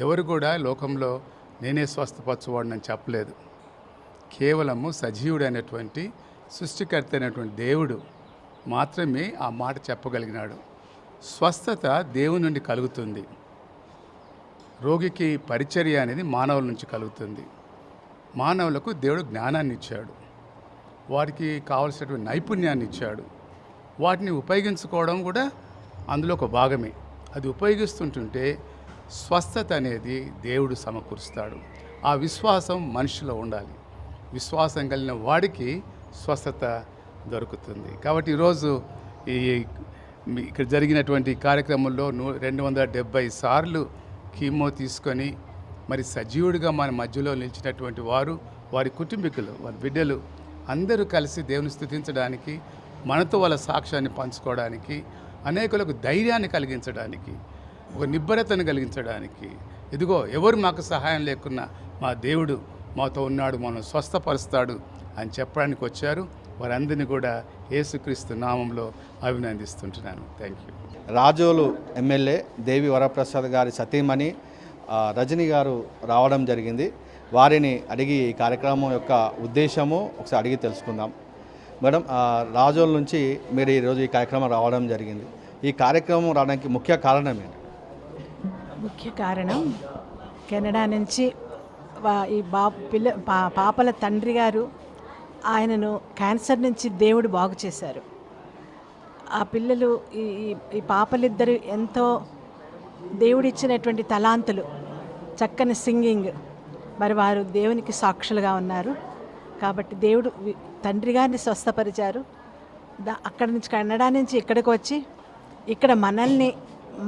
ఎవరు కూడా లోకంలో నేనే స్వస్థపరచువాడిని చెప్పలేదు. కేవలము సజీవుడైనటువంటి సృష్టికర్త అయినటువంటి దేవుడు మాత్రమే ఆ మాట చెప్పగలిగినాడు. స్వస్థత దేవుని నుండి కలుగుతుంది. రోగికి పరిచర్య అనేది మానవుల నుంచి కలుగుతుంది. మానవులకు దేవుడు జ్ఞానాన్ని ఇచ్చాడు, వారికి కావలసినటువంటి నైపుణ్యాన్ని ఇచ్చాడు. వాటిని ఉపయోగించుకోవడం కూడా అందులో ఒక భాగమే. అది ఉపయోగిస్తుంటుంటే స్వస్థత అనేది దేవుడు సమకూరుస్తాడు. ఆ విశ్వాసం మనిషిలో ఉండాలి. విశ్వాసం కలిగిన వాడికి స్వస్థత దొరుకుతుంది. కాబట్టి ఈరోజు ఇక్కడ జరిగినటువంటి కార్యక్రమంలో 270 సార్లు కీమో తీసుకొని మరి సజీవుడిగా మన మధ్యలో నిలిచినటువంటి వారు, వారి కుటుంబీకులు, వారి బిడ్డలు అందరూ కలిసి దేవుని స్తుతించడానికి, మనతో వాళ్ళ సాక్ష్యాన్ని పంచుకోవడానికి, అనేకులకు ధైర్యాన్ని కలిగించడానికి, ఒక నిబ్బరతను కలిగించడానికి, ఇదిగో ఎవరు మాకు సహాయం లేకున్నా మా దేవుడు మాతో ఉన్నాడు, మనం స్వస్థపరుస్తాడు అని చెప్పడానికి వచ్చారు. వారందరినీ కూడా యేసుక్రీస్తు నామంలో అభినందిస్తుంటున్నాను. Thank you. Rajolu MLA Devi Varaprasad గారి సతీమణి రజని గారు రావడం జరిగింది. వారిని అడిగి ఈ కార్యక్రమం యొక్క ఉద్దేశము ఒకసారి అడిగి తెలుసుకుందాం. మేడం, రాజోల్ నుంచి మీరు ఈరోజు ఈ కార్యక్రమం రావడం జరిగింది. ఈ కార్యక్రమం రావడానికి ముఖ్య కారణం ఏంటి? ముఖ్య కారణం కెనడా నుంచి ఈ పాపల తండ్రి గారు ఆయనను క్యాన్సర్ నుంచి దేవుడు బాగు చేశారు. ఆ పిల్లలు ఈ పాపలిద్దరు ఎంతో దేవుడిచ్చినటువంటి తలాంతులు, చక్కని సింగింగ్, మరి వారు దేవునికి సాక్షులుగా ఉన్నారు. కాబట్టి దేవుడు తండ్రి గారిని స్వస్థపరిచారు. అక్కడి నుంచి కెనడా నుంచి ఇక్కడికి వచ్చి ఇక్కడ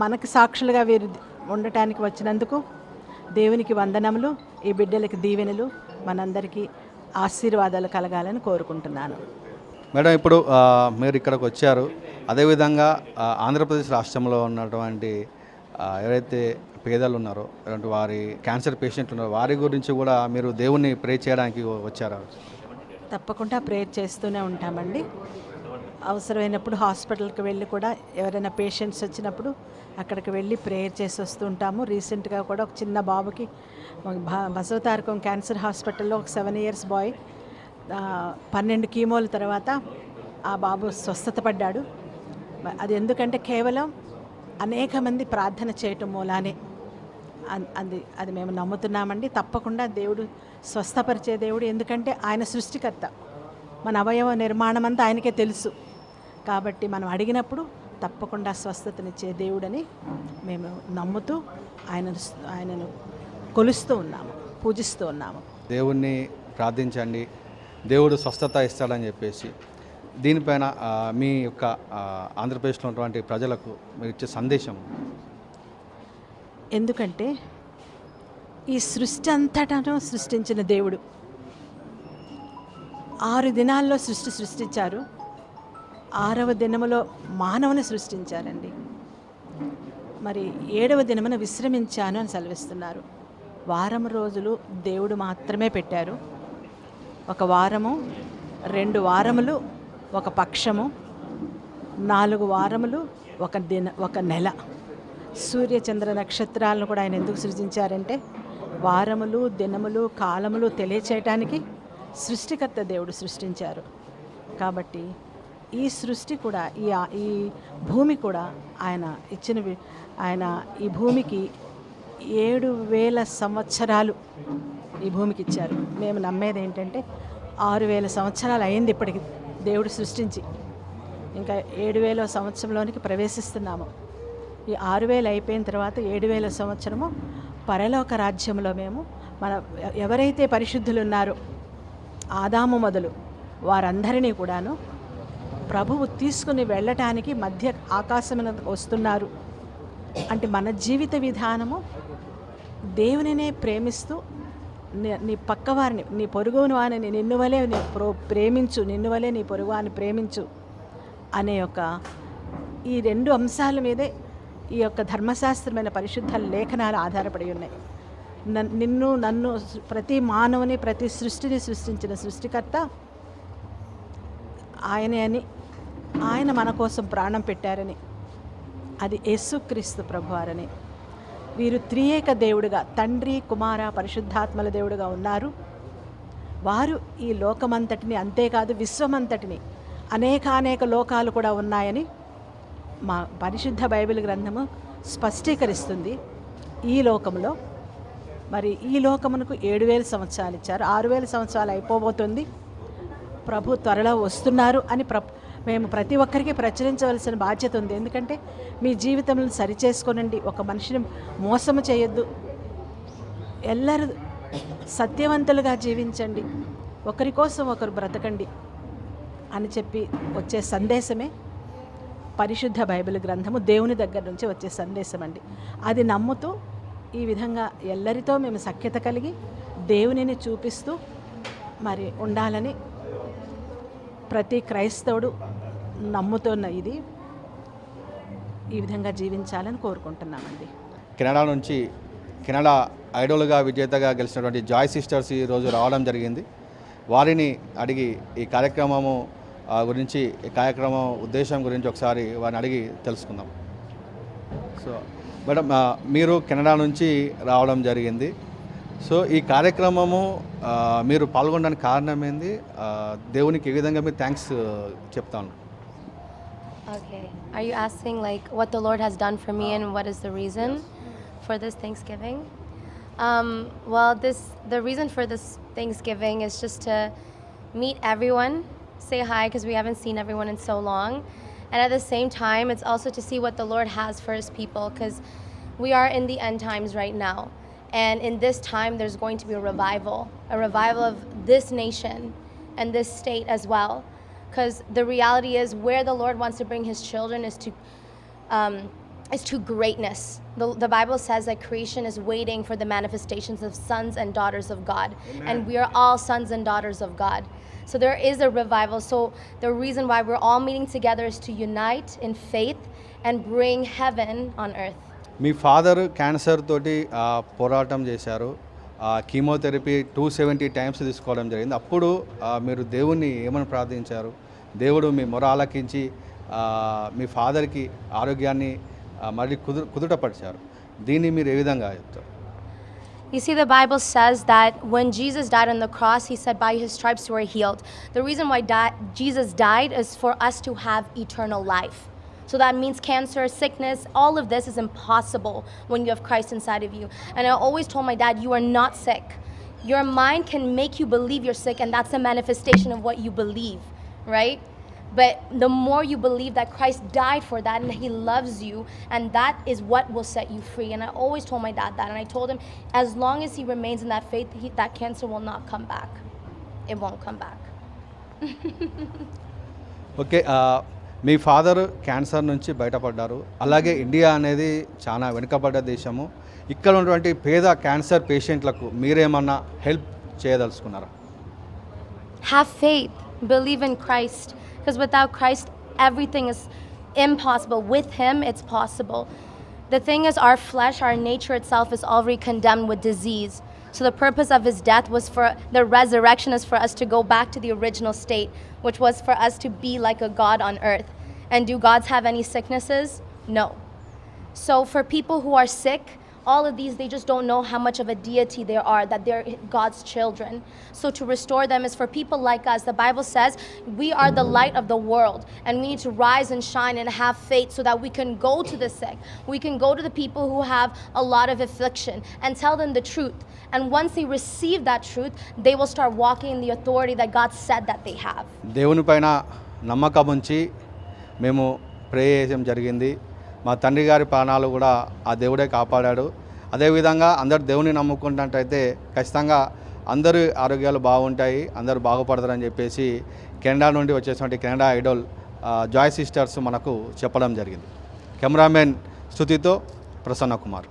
మనకి సాక్షులుగా వీరు ఉండటానికి వచ్చినందుకు దేవునికి వందనములు, ఈ బిడ్డలకి దీవెనలు, మనందరికీ ఆశీర్వాదాలు కలగాలని కోరుకుంటున్నాను. మేడం, ఇప్పుడు మీరు ఇక్కడికి వచ్చారు. అదేవిధంగా ఆంధ్రప్రదేశ్ రాష్ట్రంలో ఉన్నటువంటి ఎవరైతే పేదలు ఉన్నారో, వారి క్యాన్సర్ పేషెంట్లు ఉన్నారో, వారి గురించి కూడా మీరు దేవుణ్ణి ప్రే చేయడానికి వచ్చారా? తప్పకుండా ప్రేయర్ చేస్తూనే ఉంటామండి. అవసరమైనప్పుడు హాస్పిటల్కి వెళ్ళి కూడా ఎవరైనా పేషెంట్స్ వచ్చినప్పుడు అక్కడికి వెళ్ళి ప్రేయర్ చేసి వస్తూ ఉంటాము. రీసెంట్గా కూడా ఒక చిన్న బాబుకి బసవతారకం క్యాన్సర్ హాస్పిటల్లో ఒక 7 years బాయ్ 12 కీమోల తర్వాత ఆ బాబు స్వస్థత పడ్డాడు. అది ఎందుకంటే కేవలం అనేక మంది ప్రార్థన చేయటం మూలానే అది మేము నమ్ముతున్నామండి. తప్పకుండా దేవుడు స్వస్థపరిచే దేవుడు, ఎందుకంటే ఆయన సృష్టికర్త. మన అవయవ నిర్మాణం అంతా ఆయనకే తెలుసు. కాబట్టి మనం అడిగినప్పుడు తప్పకుండా స్వస్థతనిచ్చే దేవుడని మేము నమ్ముతూ ఆయనను కొలుస్తూ ఉన్నాము, పూజిస్తూ ఉన్నాము. దేవుణ్ణి ప్రార్థించండి, దేవుడు స్వస్థత ఇస్తాడని చెప్పేసి దీనిపైన మీ యొక్క ఆంధ్రప్రదేశ్లో ఉన్నటువంటి ప్రజలకు మీరు ఇచ్చే సందేశం. ఎందుకంటే ఈ సృష్టి అంతటాను సృష్టించిన దేవుడు 6 దినాల్లో సృష్టించారు. 6వ దినములో మానవుని సృష్టించారండి. మరి 7వ దినమున విశ్రమించాను అని సెలవిస్తున్నారు. వారం రోజులు దేవుడు మాత్రమే పెట్టారు. 1 వారము, 2 వారములు, 1 పక్షము, 4 వారములు, 1 నెల. సూర్య చంద్ర నక్షత్రాలను కూడా ఆయన ఎందుకు సృజించారంటే వారములు, దినములు, కాలములు తెలియచేయటానికి సృష్టికర్త దేవుడు సృష్టించారు. కాబట్టి ఈ సృష్టి కూడా ఈ భూమి కూడా ఆయన ఈ భూమికి 7,000 సంవత్సరాలు ఈ భూమికి ఇచ్చారు. మేము నమ్మేది ఏంటంటే 6,000 సంవత్సరాలు అయింది ఇప్పటికి దేవుడు సృష్టించి. ఇంకా 7,000వ సంవత్సరంలోనికి ప్రవేశిస్తున్నాము. ఈ 6,000 అయిపోయిన తర్వాత 7,000 సంవత్సరము పరలోక రాజ్యంలో మేము ఎవరైతే పరిశుద్ధులు ఉన్నారో ఆదాము మొదలు వారందరినీ కూడాను ప్రభువు తీసుకుని వెళ్ళటానికి మధ్య ఆకాశం వస్తున్నారు. అంటే మన జీవిత విధానము దేవునినే ప్రేమిస్తూ నీ పక్కవారిని, నీ పొరుగుని వారిని నిన్ను వలే ప్రేమించు, నిన్ను వలే నీ పొరుగువారిని ప్రేమించు అనే ఈ 2 అంశాల మీదే ఈ యొక్క ధర్మశాస్త్రమైన పరిశుద్ధ లేఖనాలు ఆధారపడి ఉన్నాయి. నన్ను ప్రతి మానవుని, ప్రతి సృష్టిని సృష్టించిన సృష్టికర్త ఆయనే అని, ఆయన మన కోసం ప్రాణం పెట్టారని, అది యేసుక్రీస్తు ప్రభువారని. వీరు త్రియేక దేవుడుగా, తండ్రి, కుమార, పరిశుద్ధాత్మల దేవుడుగా ఉన్నారు. వారు ఈ లోకమంతటిని, అంతేకాదు విశ్వమంతటిని, అనేక లోకాలు కూడా ఉన్నాయని మా పరిశుద్ధ బైబిల్ గ్రంథము స్పష్టీకరిస్తుంది. ఈ లోకంలో మరి ఈ లోకమునకు 7,000 సంవత్సరాలు ఇచ్చారు. 6,000 సంవత్సరాలు అయిపోబోతుంది. ప్రభు త్వరలో వస్తున్నారు అని మేము ప్రతి ఒక్కరికి ప్రచురించవలసిన బాధ్యత ఉంది. ఎందుకంటే మీ జీవితంలో సరిచేసుకోనండి, ఒక మనిషిని మోసము చేయొద్దు, ఎల్లరూ సత్యవంతులుగా జీవించండి, ఒకరి కోసం ఒకరు బ్రతకండి అని చెప్పి వచ్చే సందేశమే పరిశుద్ధ బైబిల్ గ్రంథము, దేవుని దగ్గర నుంచి వచ్చే సందేశం అండి. అది నమ్ముతూ ఈ విధంగా ఎల్లరితో మేము సఖ్యత కలిగి దేవునిని చూపిస్తూ మరి ఉండాలని ప్రతి క్రైస్తవుడు నమ్ముతున్న ఈ విధంగా జీవించాలని కోరుకుంటున్నామండి. కెనడా ఐడోల్గా విజేతగా గెలిచినటువంటి జాయ్ సిస్టర్స్ ఈరోజు రావడం జరిగింది. వారిని అడిగి ఈ కార్యక్రమము గురించి, ఈ కార్యక్రమం ఉద్దేశం గురించి ఒకసారి వారిని అడిగి తెలుసుకుందాం. సో మేడం, మీరు కెనడా నుంచి రావడం జరిగింది. సో ఈ కార్యక్రమము మీరు పాల్గొనడానికి కారణం ఏంది? దేవునికి ఏ విధంగా మీరు థ్యాంక్స్ చెప్తాను? Okay. Are you asking like what the Lord has done for me and what is the reason for this Thanksgiving? Well, the reason for this Thanksgiving is just to meet everyone, say hi because we haven't seen everyone in so long. And at the same time, it's also to see what the Lord has for his people, because we are in the end times right now. And in this time, there's going to be a revival of this nation and this state as well. Because the reality is where the Lord wants to bring his children is to greatness. The Bible says that creation is waiting for the manifestations of sons and daughters of God. Amen. And we are all sons and daughters of God. So there is a revival. So the reason why we're all meeting together is to unite in faith and bring heaven on earth. Me father cancer తోటి పోరాటం చేశారు. Chemotherapy 270 times తీసుకోవడం జరిగింది. అప్పుడు మీరు దేవుణ్ణి ఏమని ప్రార్థించారు? దేవుడు మీ మొర ఆలకించి మీ ఫాదర్కి ఆరోగ్యాన్ని మళ్ళీ కుదుటపరిచారు. దీన్ని మీరు ఏ విధంగా చెప్తారు? You see, the Bible says that when Jesus died on the cross, he said, by his stripes you are healed. The reason why Jesus died is for us to have eternal life. So that means cancer, sickness, all of this is impossible when you have Christ inside of you. And I always told my dad, you are not sick. Your mind can make you believe you're sick, and that's a manifestation of what you believe, right? But the more you believe that Christ died for that and He loves you, and that is what will set you free. And I always told my dad that, and I told him, as long as he remains in that faith, that cancer will not come back. It won't come back. Okay, me father cancer నుంచి బయటపడ్డారు. అలాగే India అనేది చాలా వెనుకబడ్డ దేశము. ఇక్కడ ఉన్నటువంటి పేద క్యాన్సర్ పేషెంట్లకు మీరేమన్నా help చేయదలుచుకున్నారా? Have faith, believe in Christ, because without Christ, everything is impossible. With Him, it's possible. The thing is, our flesh, our nature itself is already condemned with disease. So the purpose of His death was for the resurrection, is for us to go back to the original state, which was for us to be like a God on earth. And do gods have any sicknesses? No. So for people who are sick, all of these, they just don't know how much of a deity they are, that they're God's children. So to restore them is for people like us. The Bible says we are the light of the world, and we need to rise and shine and have faith so that we can go to the sick. We can go to the people who have a lot of affliction and tell them the truth. And once they receive that truth, they will start walking in the authority that God said that they have. దేవుని పైన నమ్మకం ఉంచి మేము ప్రే చేయడం జరిగింది. మా తండ్రి గారి ప్రాణాలు కూడా ఆ దేవుడే కాపాడాడు. అదేవిధంగా అందరు దేవుని నమ్ముకున్నట్టయితే ఖచ్చితంగా అందరి ఆరోగ్యాలు బాగుంటాయి, అందరూ బాగుపడతారని చెప్పేసి కెనడా నుండి వచ్చేటువంటి కెనడా ఐడల్ జాయ్ సిస్టర్స్ మనకు చెప్పడం జరిగింది. కెమెరామెన్ స్తుతితో ప్రసన్న కుమార్.